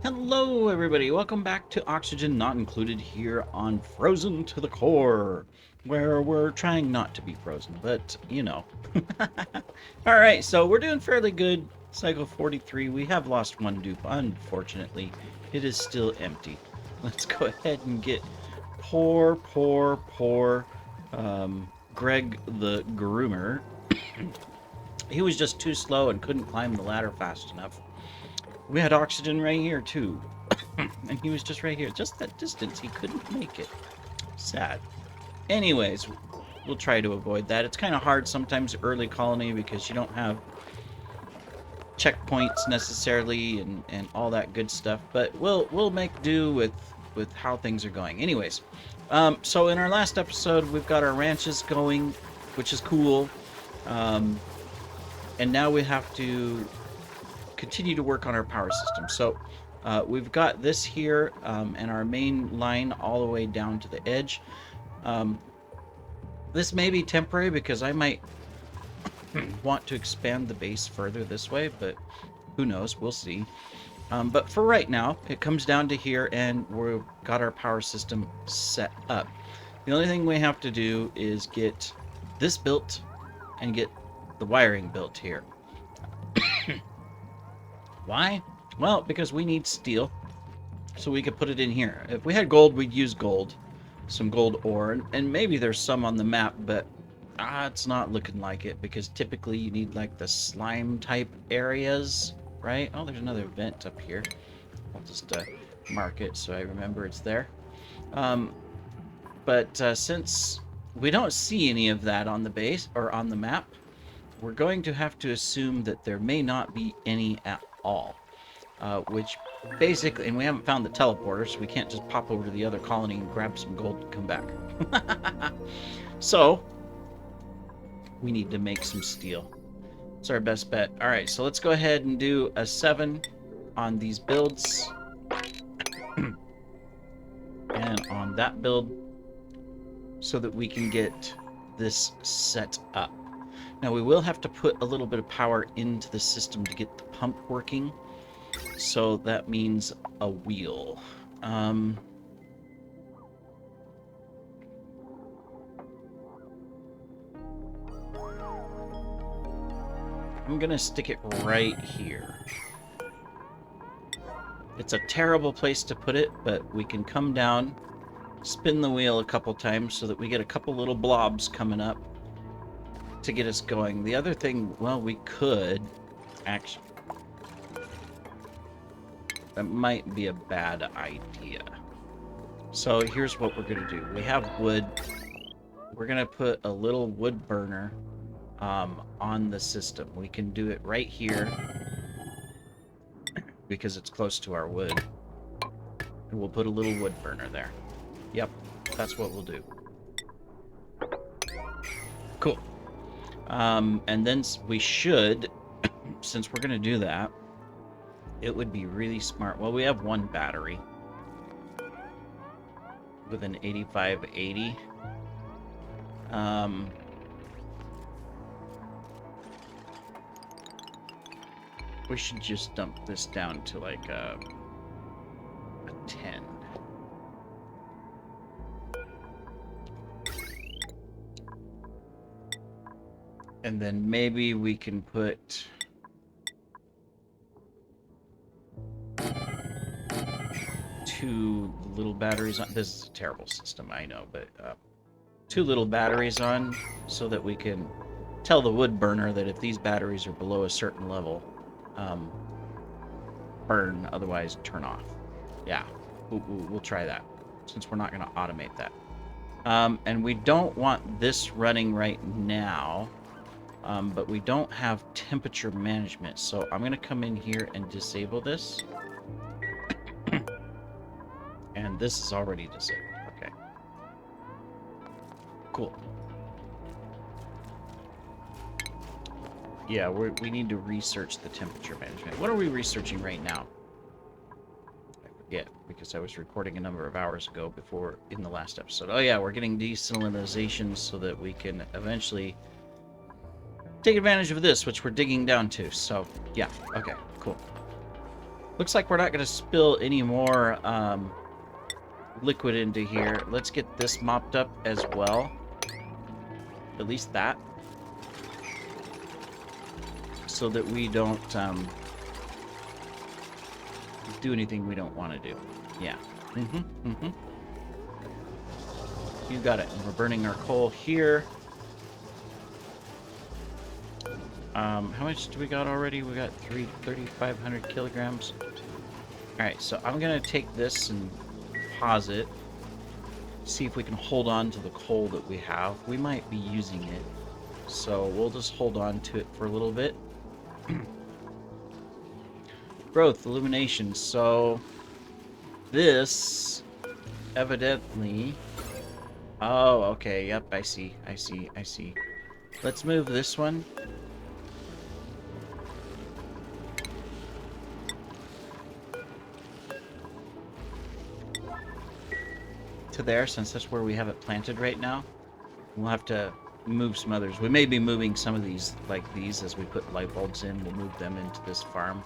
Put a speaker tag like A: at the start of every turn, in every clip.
A: Hello, everybody. Welcome back to Oxygen Not Included here on Frozen to the Core, where we're trying not to be frozen, but you know. All right, so we're doing fairly good. Cycle 43. We have lost one dupe, unfortunately. It is still empty. Let's go ahead and get poor Greg the Groomer. He was just too slow and couldn't climb the ladder fast enough. We had oxygen right here, too. And he was just right here. Just that distance, he couldn't make it. Sad. Anyways, we'll try to avoid that. It's kind of hard sometimes early colony because you don't have checkpoints necessarily and all that good stuff. But we'll make do with how things are going. Anyways, so in our last episode, we've got our ranches going, which is cool. And now we have to continue to work on our power system. So we've got this here and our main line all the way down to the edge. This may be temporary because I might want to expand the base further this way, but who knows? We'll see. But for right now, it comes down to here and we've got our power system set up. The only thing we have to do is get this built and get the wiring built here. Why? Well, because we need steel, so we could put it in here. If we had gold, we'd use gold, some gold ore, and maybe there's some on the map, but it's not looking like it, because typically you need like the slime type areas, right? Oh, there's another vent up here. I'll just mark it so I remember it's there. But since we don't see any of that on the base or on the map, we're going to have to assume that there may not be any at all. Which basically, and we haven't found the teleporter, so we can't just pop over to the other colony and grab some gold and come back. So, we need to make some steel. It's our best bet. Alright, so let's go ahead and do a 7 on these builds. And on that build, so that we can get this set up. Now we will have to put a little bit of power into the system to get the pump working. So that means a wheel. I'm gonna stick it right here. It's a terrible place to put it, but we can come down, spin the wheel a couple times so that we get a couple little blobs coming up to get us going. The other thing, well, we could actually... That might be a bad idea. So here's what we're going to do. We have wood. We're going to put a little wood burner on the system. We can do it right here because it's close to our wood. And we'll put a little wood burner there. Yep, that's what we'll do. Cool. And then we should, since we're going to do that, it would be really smart. Well, we have one battery with an 8580. We should just dump this down to like a 10. And then maybe we can put... two little batteries on. This is a terrible system, I know, but two little batteries on so that we can tell the wood burner that if these batteries are below a certain level, burn, otherwise turn off. Yeah, we'll try that since we're not going to automate that. And we don't want this running right now, but we don't have temperature management, so I'm going to come in here and disable this. And this is already disabled. Okay. Cool. Yeah, we need to research the temperature management. What are we researching right now? I forget, because I was recording a number of hours ago before in the last episode. Oh yeah, we're getting desalinization so that we can eventually take advantage of this, which we're digging down to. So, yeah, okay, cool. Looks like we're not going to spill any more liquid into here. Let's get this mopped up as well. At least that. So that we don't do anything we don't want to do. Yeah. You got it. We're burning our coal here. How much do we got already? We got 3,500 kilograms. Alright, so I'm going to take this and pause it. See if we can hold on to the coal that we have. We might be using it. So we'll just hold on to it for a little bit. Growth, illumination. So this evidently... Oh, okay. Yep, I see. Let's move this one. To there, since that's where we have it planted right now. We'll have to move some others. We may be moving some of these, like these, as we put light bulbs in. We'll move them into this farm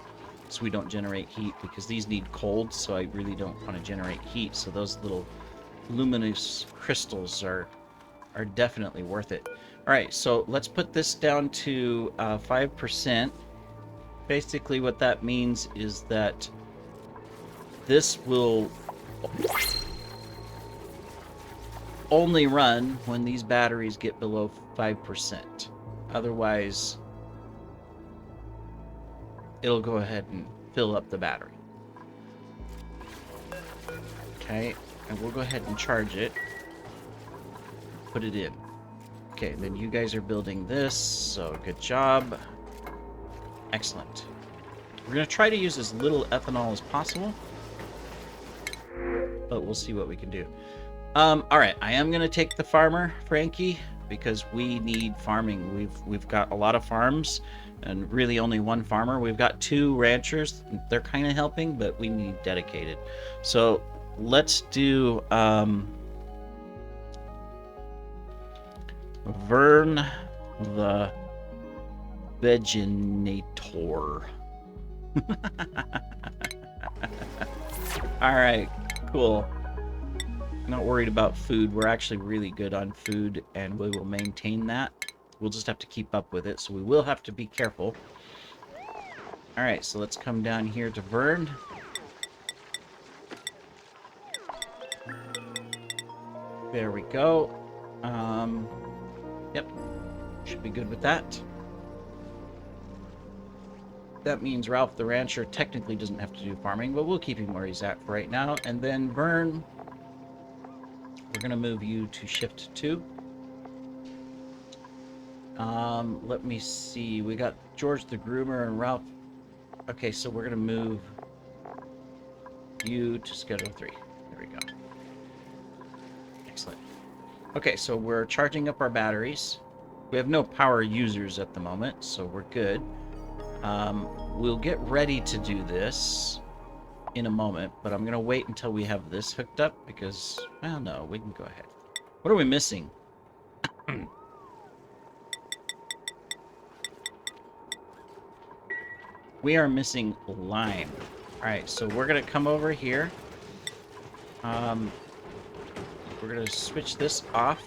A: so we don't generate heat, because these need cold, so I really don't want to generate heat. So those little luminous crystals are definitely worth it. All right, so let's put this down to 5%. Basically what that means is that this will only run when these batteries get below 5%. Otherwise, it'll go ahead and fill up the battery. Okay, and we'll go ahead and charge it. Put it in. Okay, then you guys are building this, so good job. Excellent. We're going to try to use as little ethanol as possible, but we'll see what we can do. Alright, I am going to take the farmer, Frankie, because we need farming. We've got a lot of farms, and really only one farmer. We've got 2 ranchers. They're kind of helping, but we need dedicated. So, let's do, Vern the Veginator. Alright, cool. Not worried about food. We're actually really good on food, and we will maintain that. We'll just have to keep up with it, so we will have to be careful. Alright, so let's come down here to Vern. There we go. Yep. Should be good with that. That means Ralph the Rancher technically doesn't have to do farming, but we'll keep him where he's at for right now. And then Vern... We're going to move you to shift 2. Let me see. We got George the Groomer and Ralph. Okay, so we're going to move you to schedule 3. There we go. Excellent. Okay, so we're charging up our batteries. We have no power users at the moment, so we're good. We'll get ready to do this in a moment, but I'm going to wait until we have this hooked up because, well, no, we can go ahead. What are we missing? We are missing lime. Alright, so we're going to come over here. We're going to switch this off.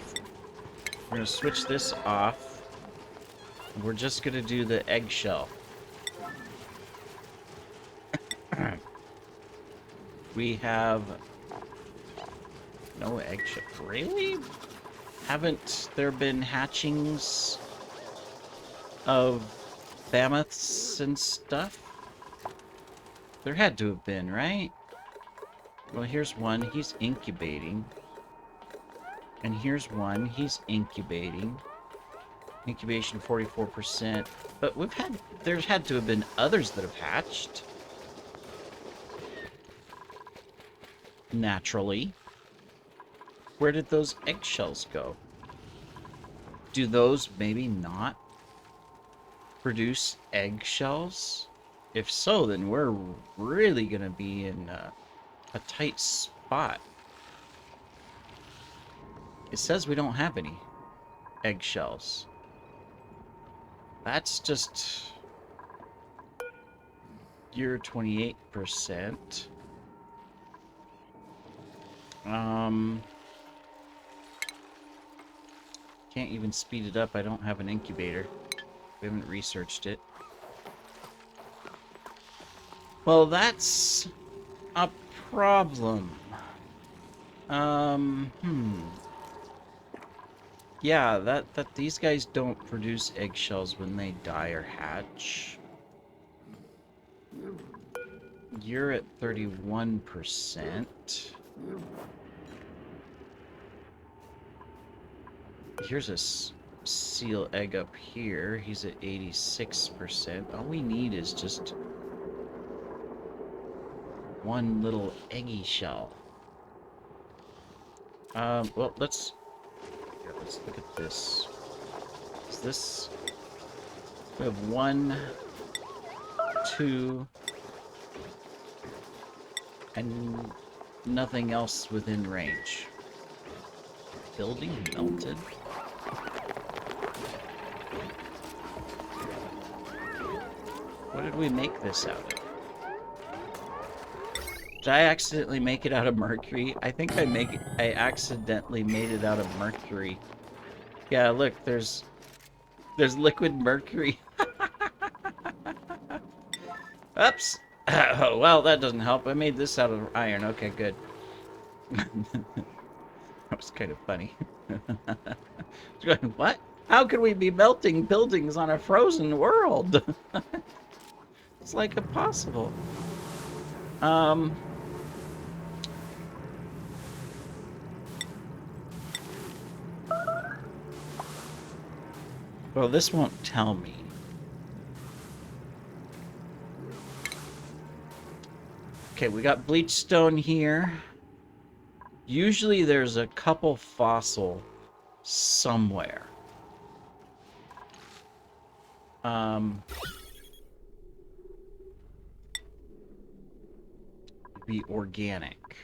A: We're going to switch this off. We're just going to do the eggshell. We have no eggshell. Really? Haven't there been hatchings of mammoths and stuff? There had to have been, right? Well, here's one. He's incubating. And here's one. He's incubating. Incubation 44%. But there's had to have been others that have hatched. Naturally. Where did those eggshells go? Do those maybe not produce eggshells? If so, then we're really going to be in a tight spot. It says we don't have any eggshells. That's just You're 28%. Can't even speed it up. I don't have an incubator. We haven't researched it. Well, that's a problem. Yeah, that these guys don't produce eggshells when they die or hatch. You're at 31%. Here's a seal egg up here. He's at 86%. All we need is just one little eggy shell. Well, let's look at this. Is this... We have 1, 2, and nothing else within range. Building melted? What did we make this out of? Did I accidentally make it out of mercury? I think I accidentally made it out of mercury. Yeah, look, there's liquid mercury. Oops. Oh, well, that doesn't help. I made this out of iron. Okay, good. That was kind of funny. What? How could we be melting buildings on a frozen world? It's like impossible. Well, this won't tell me. Okay, we got bleach stone here. Usually there's a couple fossil somewhere. Be organic.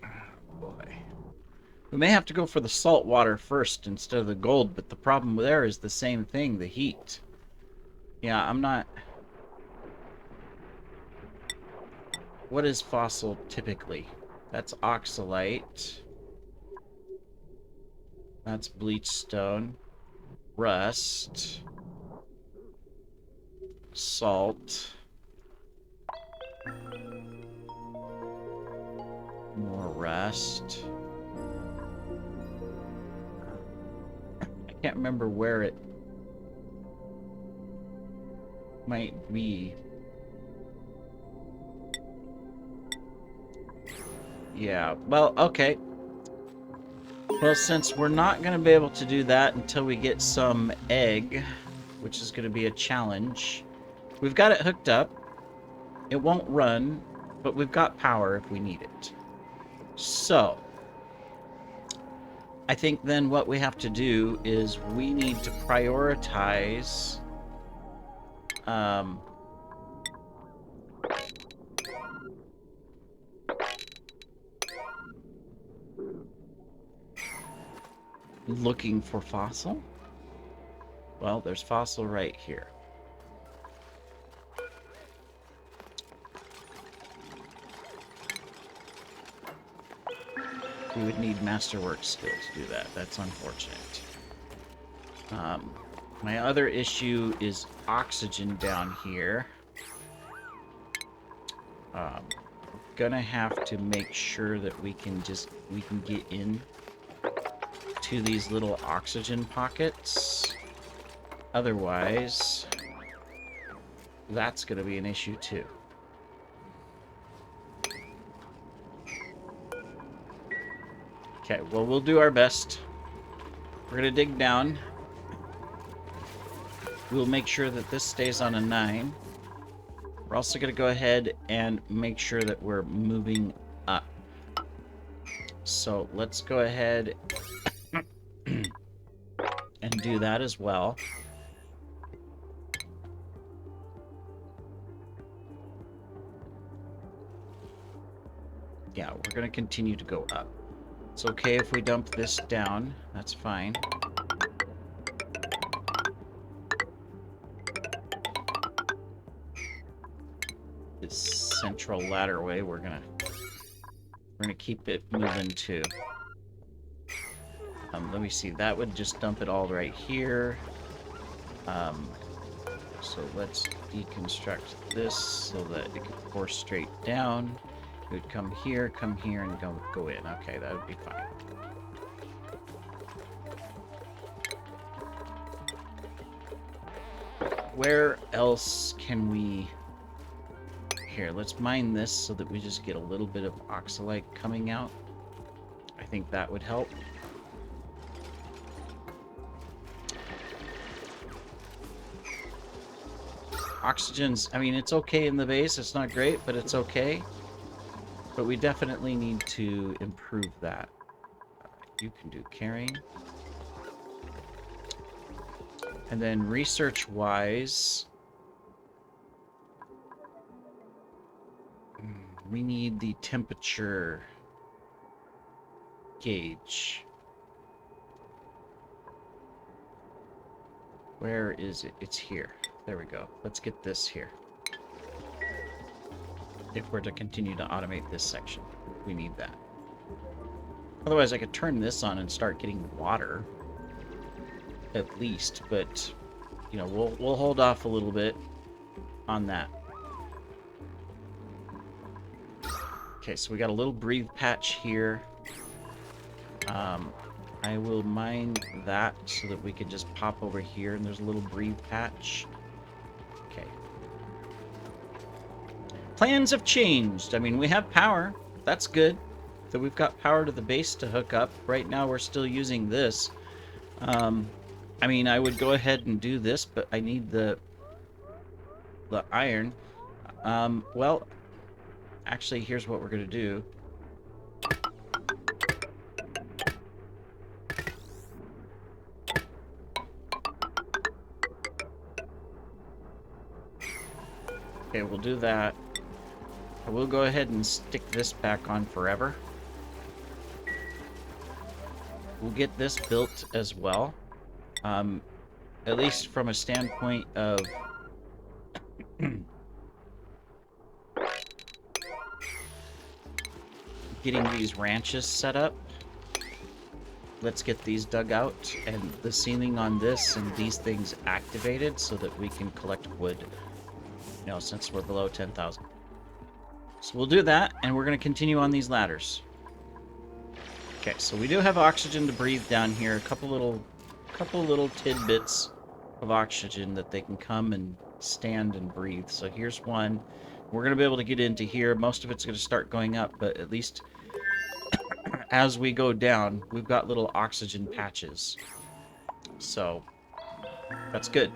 A: Oh, boy. We may have to go for the salt water first instead of the gold, but the problem there is the same thing, the heat. Yeah, I'm not... What is fossil typically? That's oxalite. That's bleach stone. Rust. Salt. More rust. I can't remember where it might be. Yeah, well, okay. Well, since we're not going to be able to do that until we get some egg, which is going to be a challenge, we've got it hooked up. It won't run, but we've got power if we need it. So, I think then what we have to do is we need to prioritize looking for fossil. Well, there's fossil right here. We would need masterwork skill to do that. That's unfortunate. My other issue is oxygen down here. Gonna have to make sure that we can get in to these little oxygen pockets. Otherwise, that's gonna be an issue too. Okay, well, we'll do our best. We're gonna dig down. We'll make sure that this stays on a 9. We're also gonna go ahead and make sure that we're moving up. So let's go ahead and do that as well. Yeah, we're gonna continue to go up. It's okay if we dump this down. That's fine. This central ladderway, we're gonna keep it moving too. Let me see. That would just dump it all right here. So let's deconstruct this so that it can pour straight down. It would come here, and go in. Okay, that would be fine. Where else can we... Here, let's mine this so that we just get a little bit of oxalite coming out. I think that would help. Oxygen's... I mean, it's okay in the base. It's not great, but it's okay. But we definitely need to improve that. You can do carrying. And then research-wise... we need the temperature gauge. Where is it? It's here. There we go. Let's get this here. If we're to continue to automate this section, we need that. Otherwise, I could turn this on and start getting water, at least. But you know, we'll hold off a little bit on that. Okay, so we got a little breathe patch here. I will mine that so that we can just pop over here and there's a little breathe patch. Okay. Plans have changed. I mean, we have power. That's good. So we've got power to the base to hook up. Right now we're still using this. I mean, I would go ahead and do this, but I need the iron. Well, actually, here's what we're going to do. Okay, we'll do that. We'll go ahead and stick this back on forever. We'll get this built as well. At least from a standpoint of... getting these ranches set up. Let's get these dug out and the ceiling on this and these things activated so that we can collect wood. You know, since we're below 10,000. So we'll do that, and we're going to continue on these ladders. Okay, so we do have oxygen to breathe down here. A couple little tidbits of oxygen that they can come and stand and breathe. So here's one. We're going to be able to get into here. Most of it's going to start going up, but at least as we go down, we've got little oxygen patches. So that's good.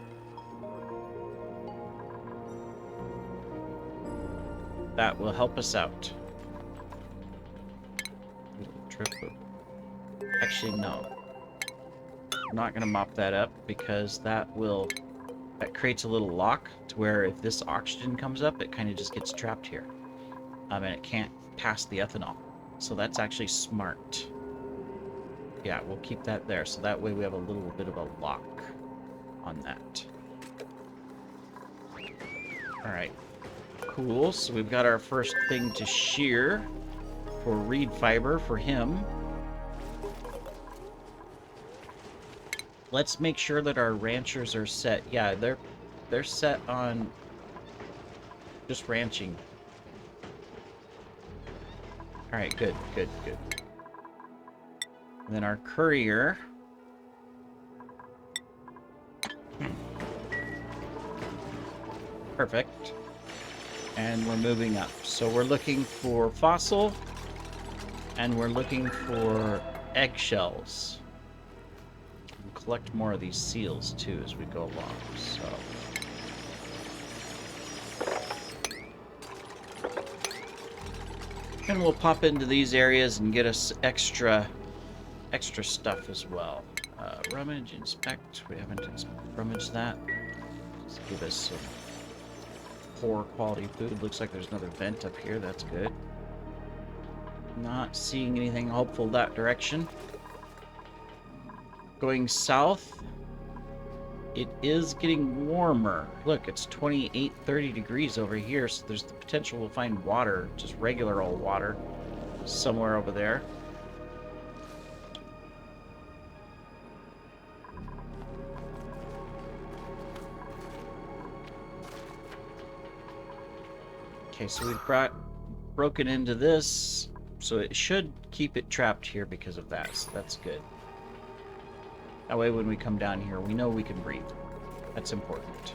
A: That will help us out. Actually, no. I'm not going to mop that up because that creates a little lock to where if this oxygen comes up, it kind of just gets trapped here. And it can't pass the ethanol. So that's actually smart. Yeah, we'll keep that there. So that way we have a little bit of a lock on that. Alright. Cool. So we've got our first thing to shear for reed fiber for him. Let's make sure that our ranchers are set. Yeah, they're set on just ranching. All right, good. And then our courier. Perfect. And we're moving up. So we're looking for fossil, and we're looking for eggshells. We'll collect more of these seals too as we go along. So. And we'll pop into these areas and get us extra stuff as well. Rummage, inspect. We haven't rummaged that. Just give us some poor quality food. Looks like there's another vent up here. That's good. Not seeing anything hopeful that direction. Going south, it is getting warmer. Look, it's 28, 30 degrees over here, so there's the potential we'll find water, just regular old water, somewhere over there. Okay, so we've broken into this, so it should keep it trapped here because of that, so that's good. That way when we come down here, we know we can breathe. That's important.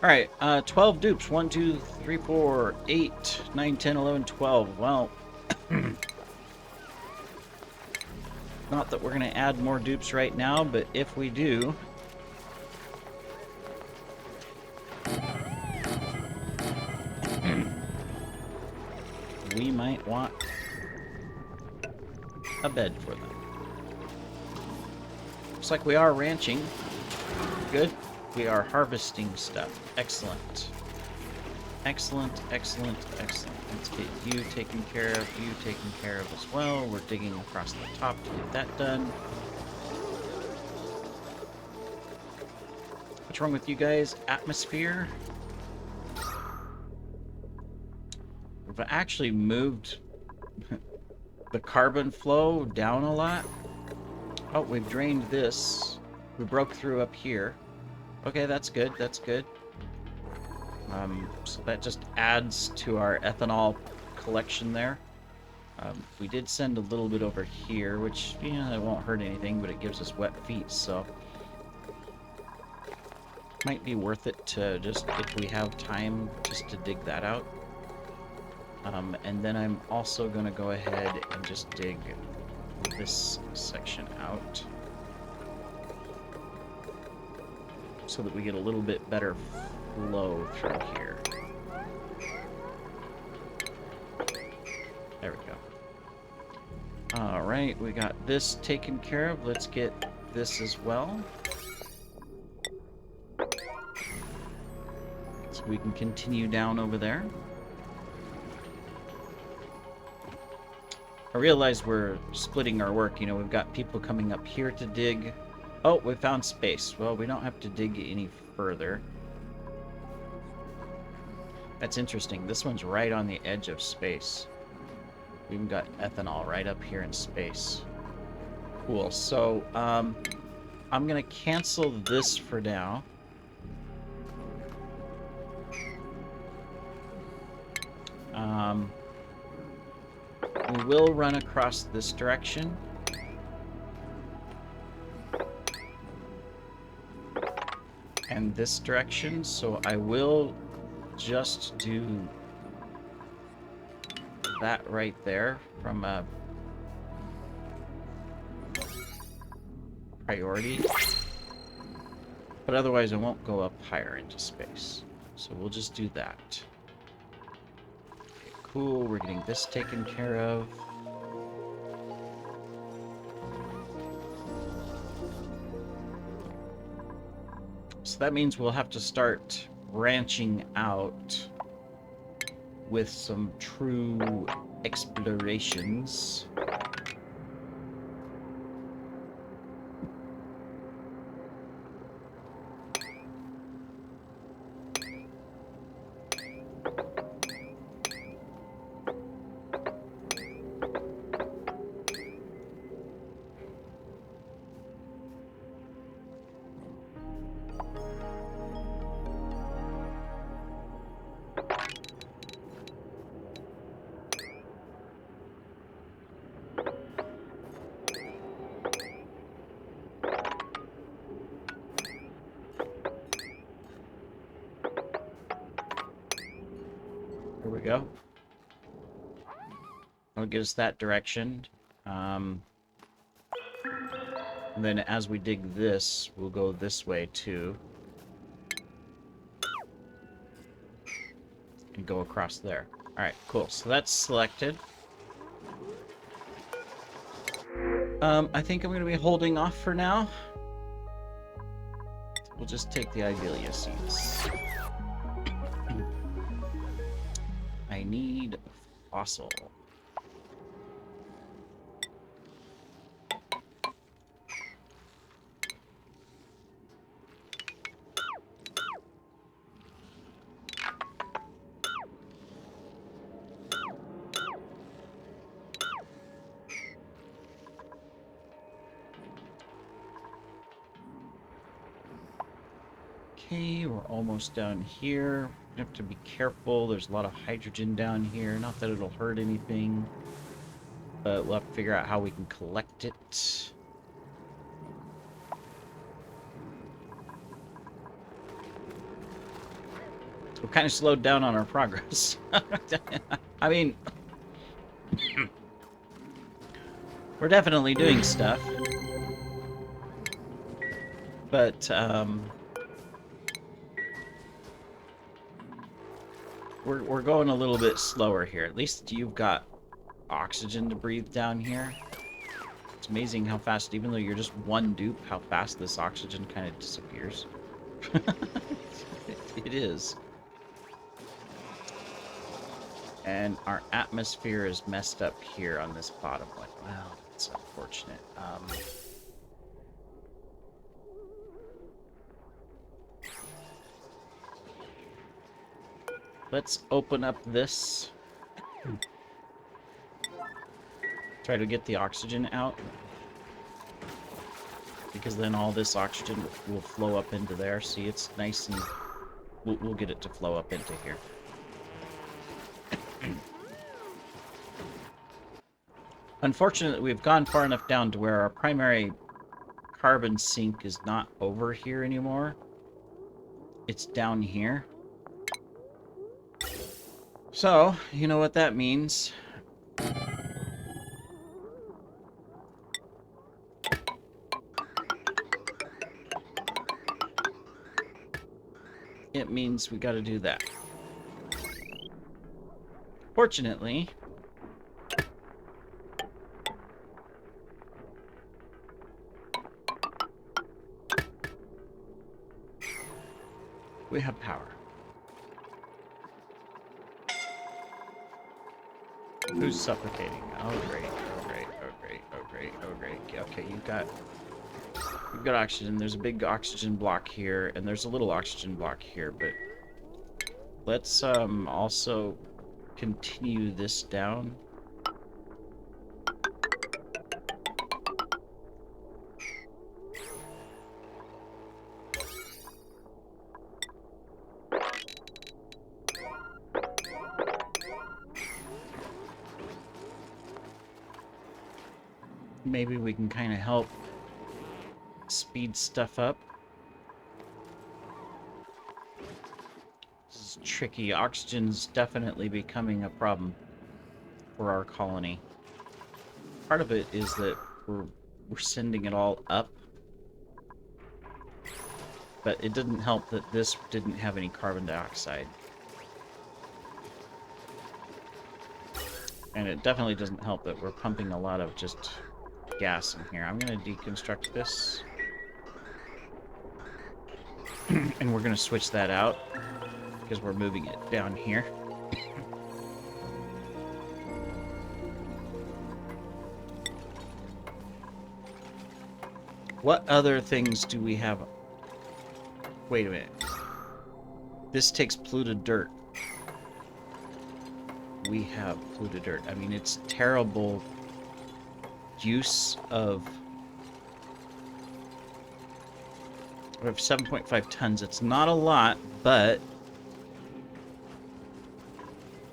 A: Alright, 12 dupes. 1, 2, 3, 4, 8, 9, 10, 11, 12. Well, not that we're going to add more dupes right now, but if we do... we might want a bed for them. Looks like we are ranching. Good. We are harvesting stuff. Excellent. Excellent, excellent, excellent. Let's get you taken care of, you taken care of as well. We're digging across the top to get that done. What's wrong with you guys? Atmosphere? We've actually moved the carbon flow down a lot. Oh, we've drained this. We broke through up here. Okay, that's good. That's good. So that just adds to our ethanol collection there. We did send a little bit over here, which, you know, it won't hurt anything, but it gives us wet feet, so... might be worth it to just, if we have time, just to dig that out. And then I'm also going to go ahead and just dig this section out so that we get a little bit better flow through here. There we go. Alright, we got this taken care of. Let's get this as well. So we can continue down over there. I realize we're splitting our work. You know, we've got people coming up here to dig. Oh, we found space. Well, we don't have to dig any further. That's interesting. This one's right on the edge of space. We even got ethanol right up here in space. Cool. So, I'm going to cancel this for now. We will run across this direction. And this direction, so I will just do that right there from a priority. But otherwise I won't go up higher into space. So we'll just do that. Cool, we're getting this taken care of. So that means we'll have to start branching out with some true explorations. Here we go. That'll give us that direction. And then as we dig this, we'll go this way too. And go across there. Alright, cool. So that's selected. I think I'm going to be holding off for now. We'll just take the Ibelia seeds. I need Seed fossil. Okay, we're almost down here. We have to be careful. There's a lot of hydrogen down here. Not that it'll hurt anything, but we'll have to figure out how we can collect it. We're kind of slowed down on our progress. I mean, we're definitely doing stuff, but we're going a little bit slower here. At least you've got oxygen to breathe down here. It's amazing how fast, even though you're just one dupe, how fast this oxygen kind of disappears. It is. And our atmosphere is messed up here on this bottom one. Wow, that's unfortunate. Let's open up this. Try to get the oxygen out. Because then all this oxygen will flow up into there. See, it's nice and... We'll get it to flow up into here. Unfortunately, we've gone far enough down to where our primary carbon sink is not over here anymore. It's down here. So, you know what that means. It means we gotta do that. Fortunately, we have power. Who's suffocating? Oh great, oh great, oh great, oh great, oh great. Okay, you've got oxygen. There's a big oxygen block here, and there's a little oxygen block here, but let's also continue this down. Maybe we can kind of help speed stuff up. This is tricky. Oxygen's definitely becoming a problem for our colony. Part of it is that we're sending it all up. But it didn't help that this didn't have any carbon dioxide. And it definitely doesn't help that we're pumping a lot of just gas in here. I'm going to deconstruct this. And we're going to switch that out because we're moving it down here. What other things do we have? Wait a minute. This takes polluted dirt. We have polluted dirt. I mean, it's terrible use of... We have 7.5 tons. It's not a lot, but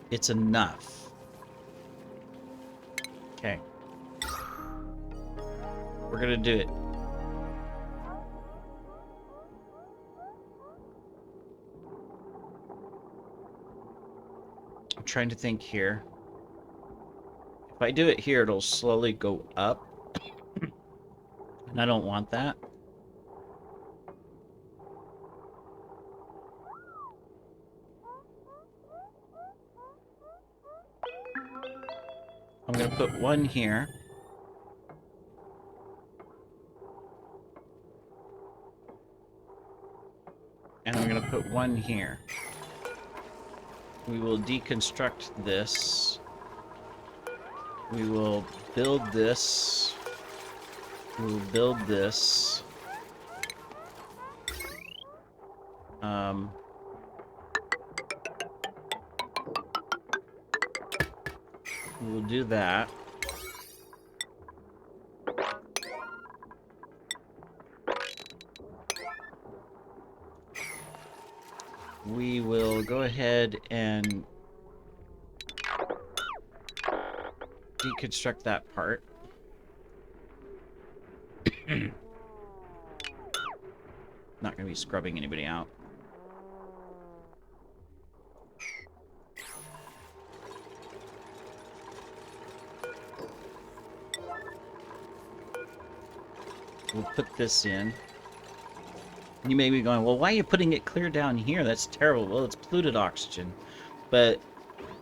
A: it's enough. Okay. We're gonna do it. I'm trying to think here. If I do it here, it'll slowly go up. And I don't want that. I'm going to put one here. And I'm going to put one here. We will deconstruct this. We will build this. We will build this. We will do that. We will go ahead and deconstruct that part. Not going to be scrubbing anybody out. We'll put this in. You may be going, well, why are you putting it clear down here? That's terrible. Well, it's polluted oxygen. But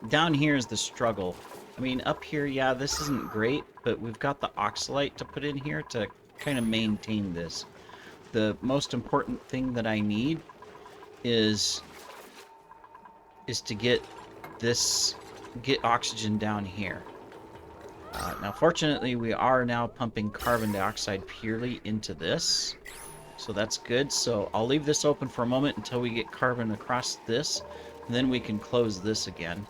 A: down here is the struggle. I mean, up here, yeah, this isn't great, but we've got the oxalite to put in here to kind of maintain this. The most important thing that I need is to get oxygen down here. Now, fortunately, we are now pumping carbon dioxide purely into this. So that's good. So I'll leave this open for a moment until we get carbon across this. And then we can close this again.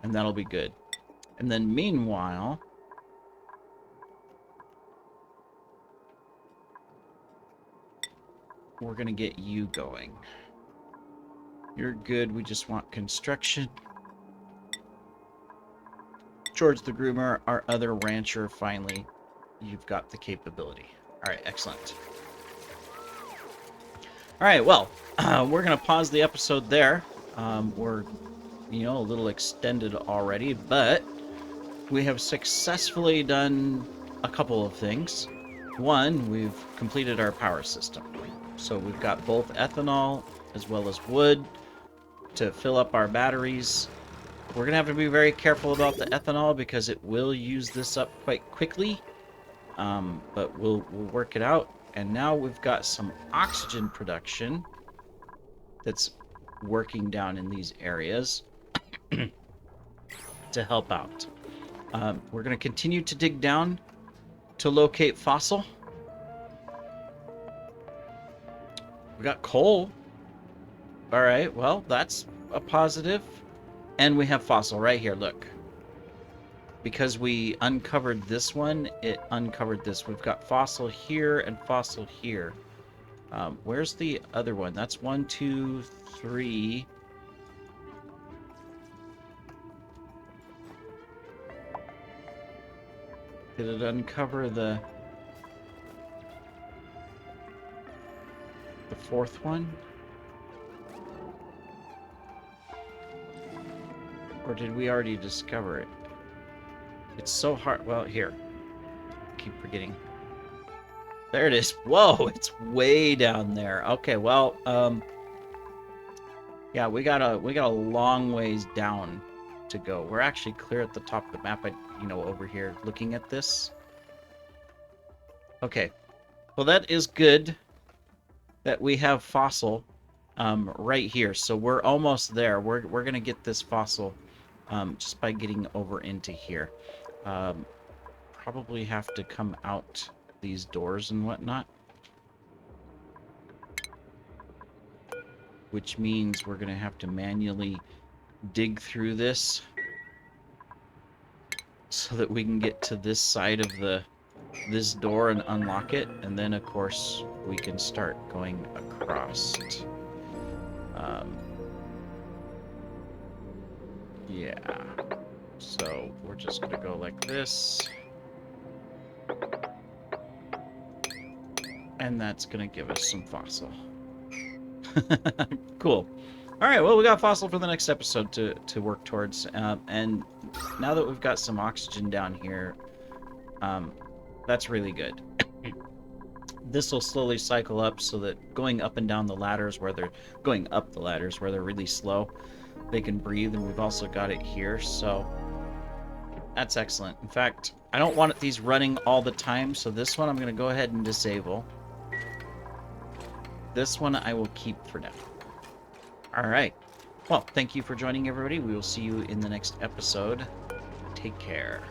A: And that'll be good. And then meanwhile, we're going to get you going. You're good. We just want construction. George the Groomer, our other rancher, finally, you've got the capability. All right, excellent. All right, well, we're going to pause the episode there. We're, a little extended already, but we have successfully done a couple of things. One, we've completed our power system. So we've got both ethanol as well as wood to fill up our batteries. We're going to have to be very careful about the ethanol because it will use this up quite quickly. But we'll work it out. And now we've got some oxygen production that's working down in these areas to help out. We're going to continue to dig down to locate fossil. We got coal. All right, well, that's a positive. And we have fossil right here, look. Because we uncovered this one, it uncovered this. We've got fossil here and fossil here. Where's the other one? That's 1, 2, 3. Did it uncover the fourth one? Or did we already discover it? It's so hard. Well, here. Keep forgetting. There it is. Whoa, it's way down there. Okay, well, yeah, we got a long ways down to go. We're actually clear at the top of the map. Over here looking at this. Okay. Well, that is good that we have fossil right here. So we're almost there. We're going to get this fossil just by getting over into here. Probably have to come out these doors and whatnot. Which means we're going to have to manually dig through this so that we can get to this side of this door and unlock it. And then, of course, we can start going across. Yeah. So we're just going to go like this. And that's going to give us some fossil. Cool. All right, well, we got fossil for the next episode to work towards. And now that we've got some oxygen down here, that's really good. This will slowly cycle up so that going up and down the ladders where they're going up the ladders where they're really slow, they can breathe. And we've also got it here, so that's excellent. In fact, I don't want these running all the time, so this one I'm going to go ahead and disable. This one I will keep for now. All right. Well, thank you for joining, everybody. We will see you in the next episode. Take care.